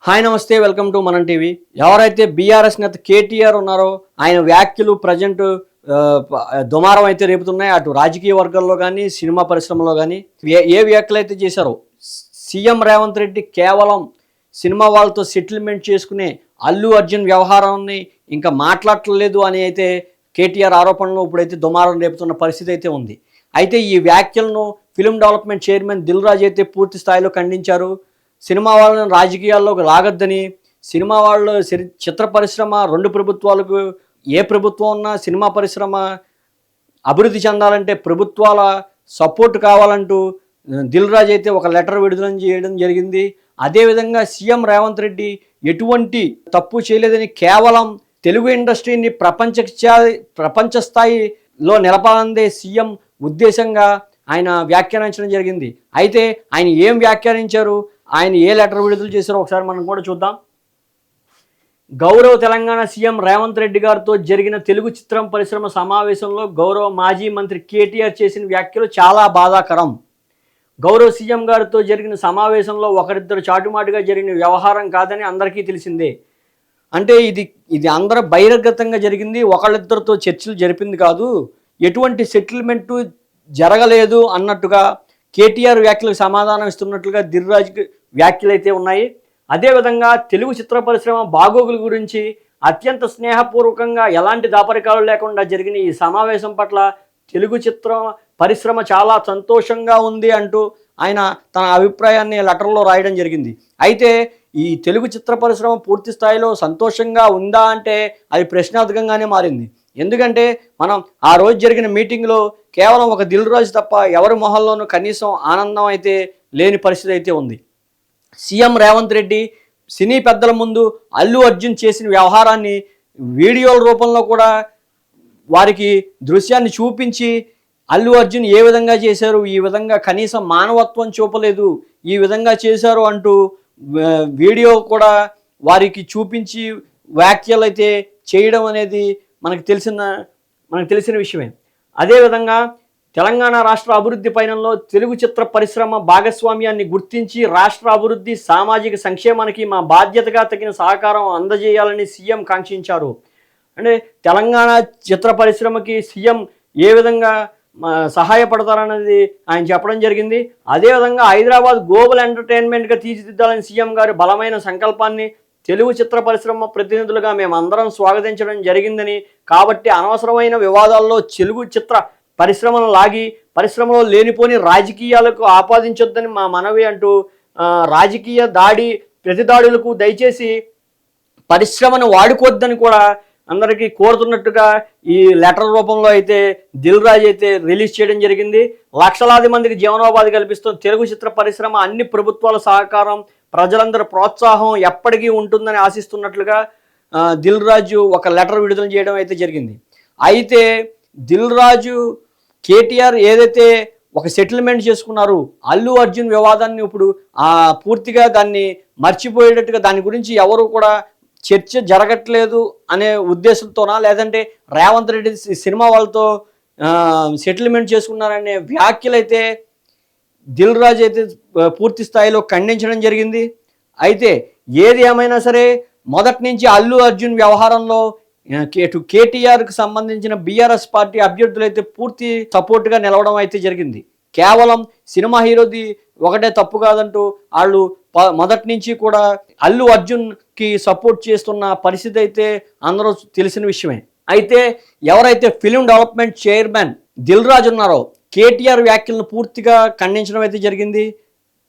Hi నమస్తే welcome to మనం TV. ఎవరైతే బీఆర్ఎస్ నేత కేటీఆర్ ఉన్నారో ఆయన వ్యాఖ్యలు ప్రజెంట్ దుమారం అయితే రేపుతున్నాయి. అటు రాజకీయ వర్గాల్లో కానీ సినిమా పరిశ్రమలో కానీ ఏ వ్యాఖ్యలు అయితే చేశారో సీఎం రేవంత్ రెడ్డి కేవలం సినిమా వాళ్ళతో సెటిల్మెంట్ చేసుకునే అల్లు అర్జున్ వ్యవహారాన్ని ఇంకా మాట్లాడట్లేదు అని అయితే కేటీఆర్ ఆరోపణలు ఇప్పుడైతే దుమారం రేపుతున్న పరిస్థితి అయితే ఉంది. అయితే ఈ వ్యాఖ్యలను film development chairman Dil Raju అయితే పూర్తి స్థాయిలో ఖండించారు. సినిమా వాళ్ళని రాజకీయాల్లోకి లాగద్దని, సినిమా వాళ్ళు చిత్ర పరిశ్రమ రెండు ప్రభుత్వాలకు ఏ ప్రభుత్వం ఉన్నా సినిమా పరిశ్రమ అభివృద్ధి చెందాలంటే ప్రభుత్వాల సపోర్ట్ కావాలంటూ దిల్ రాజు అయితే ఒక లెటర్ విడుదల చేయడం జరిగింది. అదేవిధంగా సీఎం రేవంత్ రెడ్డి ఎటువంటి తప్పు చేయలేదని కేవలం తెలుగు ఇండస్ట్రీని ప్రపంచ స్థాయిలో నిలపాలన్నదే సీఎం ఉద్దేశంగా ఆయన వ్యాఖ్యానించడం జరిగింది. అయితే ఆయన ఏం వ్యాఖ్యానించారు, ఆయన ఏ లెటర్ విడుదల చేశారో ఒకసారి మనం కూడా చూద్దాం. గౌరవ తెలంగాణ సీఎం రేవంత్ రెడ్డి గారితో జరిగిన తెలుగు చిత్రం పరిశ్రమ సమావేశంలో గౌరవ మాజీ మంత్రి కేటీఆర్ చేసిన వ్యాఖ్యలు చాలా బాధాకరం. గౌరవ సీఎం గారితో జరిగిన సమావేశంలో ఒకరిద్దరు చాటుమాటుగా జరిగిన వ్యవహారం కాదని అందరికీ తెలిసిందే. అంటే ఇది అందరూ బహిర్గతంగా జరిగింది, ఒకళ్ళిద్దరితో చర్చలు జరిపింది కాదు, ఎటువంటి సెటిల్మెంటు జరగలేదు అన్నట్టుగా కేటీఆర్ వ్యాఖ్యలకు సమాధానం ఇస్తున్నట్లుగా దిల్ రాజు వ్యాఖ్యలు అయితే ఉన్నాయి. అదేవిధంగా తెలుగు చిత్ర పరిశ్రమ బాగోగుల గురించి అత్యంత స్నేహపూర్వకంగా ఎలాంటి దాపరికాలు లేకుండా జరిగిన ఈ సమావేశం పట్ల తెలుగు చిత్ర పరిశ్రమ చాలా సంతోషంగా ఉంది అంటూ ఆయన తన అభిప్రాయాన్ని లెటర్లో రాయడం జరిగింది. అయితే ఈ తెలుగు చిత్ర పరిశ్రమ పూర్తి స్థాయిలో సంతోషంగా ఉందా అంటే అది ప్రశ్నార్థకంగానే మారింది. ఎందుకంటే మనం ఆ రోజు జరిగిన మీటింగ్లో కేవలం ఒక దిల్ రాజు తప్ప ఎవరి మొహల్లోనూ కనీసం ఆనందం అయితే లేని పరిస్థితి అయితే ఉంది. సీఎం రేవంత్ రెడ్డి సినీ పెద్దల ముందు అల్లు అర్జున్ చేసిన వ్యవహారాన్ని వీడియోల రూపంలో కూడా వారికి దృశ్యాన్ని చూపించి అల్లు అర్జున్ ఏ విధంగా చేశారు, ఈ విధంగా కనీసం మానవత్వం చూపలేదు, ఈ విధంగా చేశారు అంటూ వీడియో కూడా వారికి చూపించి వ్యాఖ్యలు అయితే చేయడం అనేది మనకు తెలిసిన విషయమే. అదేవిధంగా తెలంగాణ రాష్ట్ర అభివృద్ధి పయనంలో తెలుగు చిత్ర పరిశ్రమ భాగస్వామ్యాన్ని గుర్తించి రాష్ట్ర అభివృద్ధి సామాజిక సంక్షేమానికి మా బాధ్యతగా తగిన సహకారం అందజేయాలని సీఎం కాంక్షించారు. అంటే తెలంగాణ చిత్ర పరిశ్రమకి సీఎం ఏ విధంగా సహాయపడతారన్నది ఆయన చెప్పడం జరిగింది. అదేవిధంగా హైదరాబాద్ గ్లోబల్ ఎంటర్టైన్మెంట్గా తీర్చిదిద్దాలని సీఎం గారి బలమైన సంకల్పాన్ని తెలుగు చిత్ర పరిశ్రమ ప్రతినిధులుగా మేమందరం స్వాగతించడం జరిగిందని, కాబట్టి అనవసరమైన వివాదాల్లో తెలుగు చిత్ర పరిశ్రమను లాగి పరిశ్రమలో లేనిపోని రాజకీయాలకు ఆపాదించొద్దని మా మనవి అంటూ రాజకీయ ప్రతిదాడులకు దయచేసి పరిశ్రమను వాడుకోవద్దని కూడా అందరికీ కోరుతున్నట్టుగా ఈ లెటర్ రూపంలో అయితే దిల్ రాజు అయితే రిలీజ్ చేయడం జరిగింది. లక్షలాది మందికి జీవనోపాధి కల్పిస్తున్న తెలుగు చిత్ర పరిశ్రమ అన్ని ప్రభుత్వాల సహకారం, ప్రజలందరి ప్రోత్సాహం ఎప్పటికీ ఉంటుందని ఆశిస్తున్నట్లుగా దిల్ రాజు ఒక లెటర్ విడుదల చేయడం అయితే జరిగింది. అయితే దిల్ రాజు కేటీఆర్ ఏదైతే ఒక సెటిల్మెంట్ చేసుకున్నారు అల్లు అర్జున్ వివాదాన్ని ఇప్పుడు పూర్తిగా దాన్ని మర్చిపోయేటట్టుగా దాని గురించి ఎవరు కూడా చర్చ జరగట్లేదు అనే ఉద్దేశంతోనా, లేదంటే రేవంత్ రెడ్డి సినిమా వాళ్ళతో సెటిల్మెంట్ చేసుకున్నారనే వ్యాఖ్యలు అయితే దిల్ రాజు అయితే పూర్తి స్థాయిలో ఖండించడం జరిగింది. అయితే ఏది ఏమైనా సరే మొదటి నుంచి అల్లు అర్జున్ వ్యవహారంలో కేటీఆర్కి సంబంధించిన బీఆర్ఎస్ పార్టీ అభ్యర్థులు అయితే పూర్తి సపోర్ట్గా నిలవడం అయితే జరిగింది. కేవలం సినిమా హీరోది ఒకటే తప్పు కాదంటూ వాళ్ళు మొదటి నుంచి కూడా అల్లు అర్జున్కి సపోర్ట్ చేస్తున్న పరిస్థితి అయితే అందరూ తెలిసిన విషయమే. అయితే ఎవరైతే film development chairman Dil Raju ఉన్నారో కేటీఆర్ వ్యాఖ్యలను పూర్తిగా ఖండించడం అయితే జరిగింది.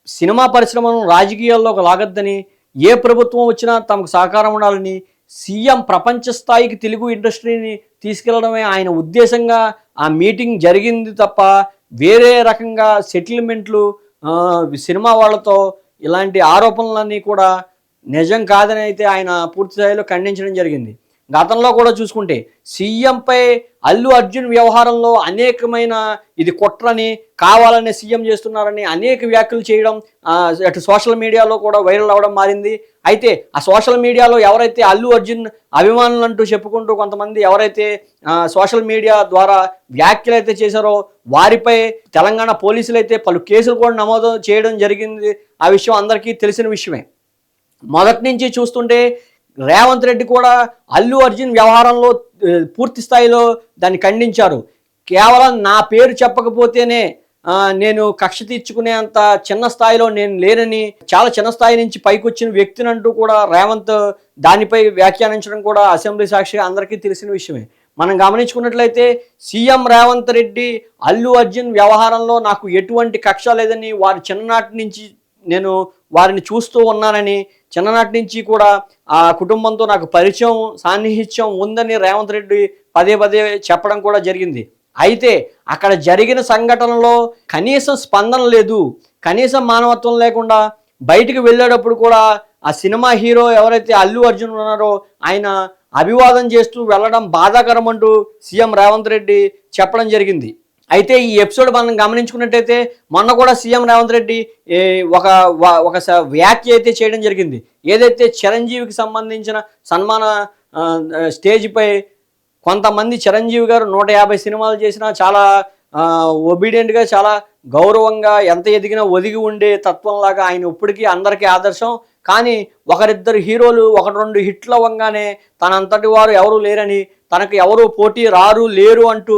సినిమా పరిశ్రమను రాజకీయాల్లోకి లాగద్దని, ఏ ప్రభుత్వం వచ్చినా తమకు సహకారం ఉండాలని, సీఎం ప్రపంచ స్థాయికి తెలుగు ఇండస్ట్రీని తీసుకెళ్లడమే ఆయన ఉద్దేశంగా ఆ మీటింగ్ జరిగింది తప్ప వేరే రకంగా సెటిల్మెంట్లు సినిమా వాళ్ళతో ఇలాంటి ఆరోపణలన్నీ కూడా నిజం కాదని అయితే ఆయన పూర్తి స్థాయిలో ఖండించడం జరిగింది. గతంలో కూడా చూసుకుంటే సీఎంపై అల్లు అర్జున్ వ్యవహారంలో అనేకమైన ఇది కుట్రని కావాలనే సీఎం చేస్తున్నారని అనేక వ్యాఖ్యలు చేయడం అటు సోషల్ మీడియాలో కూడా వైరల్ అవ్వడం మారింది. అయితే ఆ సోషల్ మీడియాలో ఎవరైతే అల్లు అర్జున్ అభిమానులు అంటూ చెప్పుకుంటూ కొంతమంది ఎవరైతే సోషల్ మీడియా ద్వారా వ్యాఖ్యలు అయితే చేశారో వారిపై తెలంగాణ పోలీసులు అయితే పలు కేసులు కూడా నమోదు చేయడం జరిగింది. ఆ విషయం అందరికీ తెలిసిన విషయమే. మొదటి నుంచి చూస్తుంటే రేవంత్ రెడ్డి కూడా అల్లు అర్జున్ వ్యవహారంలో పూర్తి స్థాయిలో దాన్ని ఖండించారు. కేవలం నా పేరు చెప్పకపోతేనే నేను కక్ష తీర్చుకునే అంత చిన్న స్థాయిలో నేను లేనని, చాలా చిన్న స్థాయి నుంచి పైకి వచ్చిన వ్యక్తిని అంటూ కూడా రేవంత్ దానిపై వ్యాఖ్యానించడం కూడా అసెంబ్లీ సాక్షిగా అందరికీ తెలిసిన విషయమే. మనం గమనించుకున్నట్లయితే సీఎం రేవంత్ రెడ్డి అల్లు అర్జున్ వ్యవహారంలో నాకు ఎటువంటి కక్ష లేదని, వారి చిన్ననాటి నుంచి నేను వారిని చూస్తూ ఉన్నానని, చిన్ననాటి నుంచి కూడా ఆ కుటుంబంతో నాకు పరిచయం సాన్నిహిత్యం ఉందని రేవంత్ రెడ్డి పదే పదే చెప్పడం కూడా జరిగింది. అయితే అక్కడ జరిగిన సంఘటనలో కనీసం స్పందన లేదు, కనీసం మానవత్వం లేకుండా బయటికి వెళ్ళేటప్పుడు కూడా ఆ సినిమా హీరో ఎవరైతే అల్లు అర్జున్ ఉన్నారో ఆయన అభివాదం చేస్తూ వెళ్ళడం బాధాకరం అంటూ సీఎం రేవంత్ రెడ్డి చెప్పడం జరిగింది. అయితే ఈ ఎపిసోడ్ మనం గమనించుకున్నట్టయితే మొన్న కూడా సీఎం రేవంత్ రెడ్డి ఒక వ్యాఖ్య అయితే చేయడం జరిగింది. ఏదైతే చిరంజీవికి సంబంధించిన సన్మాన స్టేజ్పై కొంతమంది చిరంజీవి గారు 150 సినిమాలు చేసినా చాలా ఒబీడియంట్గా, చాలా గౌరవంగా, ఎంత ఎదిగినా ఒదిగి ఉండే తత్వంలాగా ఆయన ఇప్పటికీ అందరికీ ఆదర్శం. కానీ ఒకరిద్దరు హీరోలు 1-2 హిట్లు అవ్వగానే తనంతటి వారు ఎవరూ లేరని, తనకు ఎవరు పోటీ లేరు అంటూ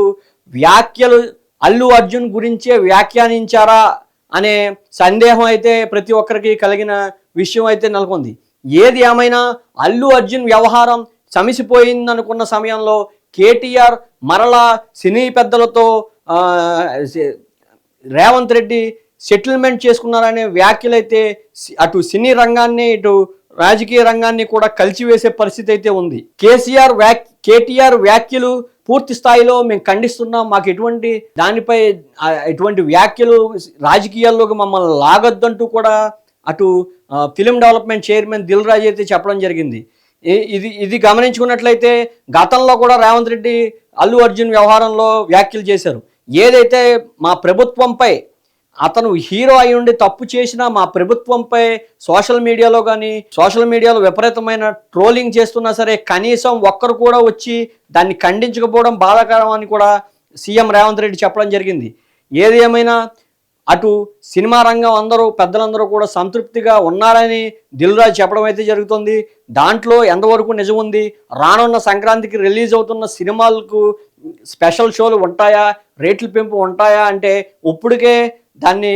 వ్యాఖ్యలు అల్లు అర్జున్ గురించే వ్యాఖ్యానించారా అనే సందేహం అయితే ప్రతి ఒక్కరికి కలిగిన విషయం అయితే నెలకొంది. ఏది ఏమైనా అల్లు అర్జున్ వ్యవహారం సమసిపోయిందనుకున్న సమయంలో కేటీఆర్ మరలా సినీ పెద్దలతో రేవంత్ రెడ్డి సెటిల్మెంట్ చేసుకున్నారనే వ్యాఖ్యలైతే అటు సినీ రంగాన్ని ఇటు రాజకీయ రంగాన్ని కూడా కలిసివేసే పరిస్థితి అయితే ఉంది. కేటీఆర్ వ్యాఖ్యలు పూర్తి స్థాయిలో మేము ఖండిస్తున్నాం, మాకు ఎటువంటి వ్యాఖ్యలు రాజకీయాల్లోకి మమ్మల్ని లాగొద్దంటూ కూడా అటు film development chairman Dil Raju అయితే చెప్పడం జరిగింది. ఇది గమనించుకున్నట్లయితే గతంలో కూడా రేవంత్ రెడ్డి అల్లు అర్జున్ వ్యవహారంలో వ్యాఖ్యలు చేశారు. ఏదైతే మా ప్రభుత్వంపై అతను హీరో అయి ఉండి తప్పు చేసినా మా ప్రభుత్వంపై సోషల్ మీడియాలో విపరీతమైన ట్రోలింగ్ చేస్తున్నా సరే కనీసం ఒక్కరు కూడా వచ్చి దాన్ని ఖండించకపోవడం బాధాకరం అని కూడా సీఎం రేవంత్ రెడ్డి చెప్పడం జరిగింది. ఏది ఏమైనా అటు సినిమా రంగం పెద్దలందరూ కూడా సంతృప్తిగా ఉన్నారని దిల్ రాజు చెప్పడం అయితే జరుగుతుంది. దాంట్లో ఎంతవరకు నిజం ఉంది, రానున్న సంక్రాంతికి రిలీజ్ అవుతున్న సినిమాలకు స్పెషల్ షోలు ఉంటాయా, రేట్ల పెంపు ఉంటాయా అంటే ఇప్పటికే దాన్ని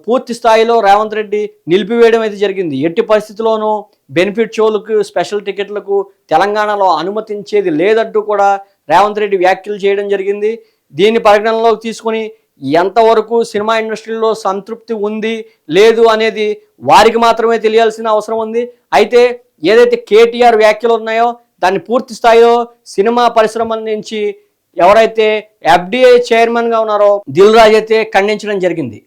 పూర్తి స్థాయిలో రేవంత్ రెడ్డి నిలిపివేయడం అయితే జరిగింది. ఎట్టి పరిస్థితుల్లోనూ బెనిఫిట్ షోలకు, స్పెషల్ టికెట్లకు తెలంగాణలో అనుమతించేది లేదంటూ కూడా రేవంత్ రెడ్డి వ్యాఖ్యలు చేయడం జరిగింది. దీన్ని పరిగణనలోకి తీసుకొని ఎంతవరకు సినిమా ఇండస్ట్రీలో సంతృప్తి ఉంది లేదు అనేది వారికి మాత్రమే తెలియాల్సిన అవసరం ఉంది. అయితే ఏదైతే కేటీఆర్ వ్యాఖ్యలు ఉన్నాయో దాన్ని పూర్తి స్థాయిలో సినిమా పరిశ్రమ నుంచి ఎవరైతే ఎఫ్డిఐ చైర్మన్గా ఉన్నారో దిల్ రాజు అయితే ఖండించడం జరిగింది.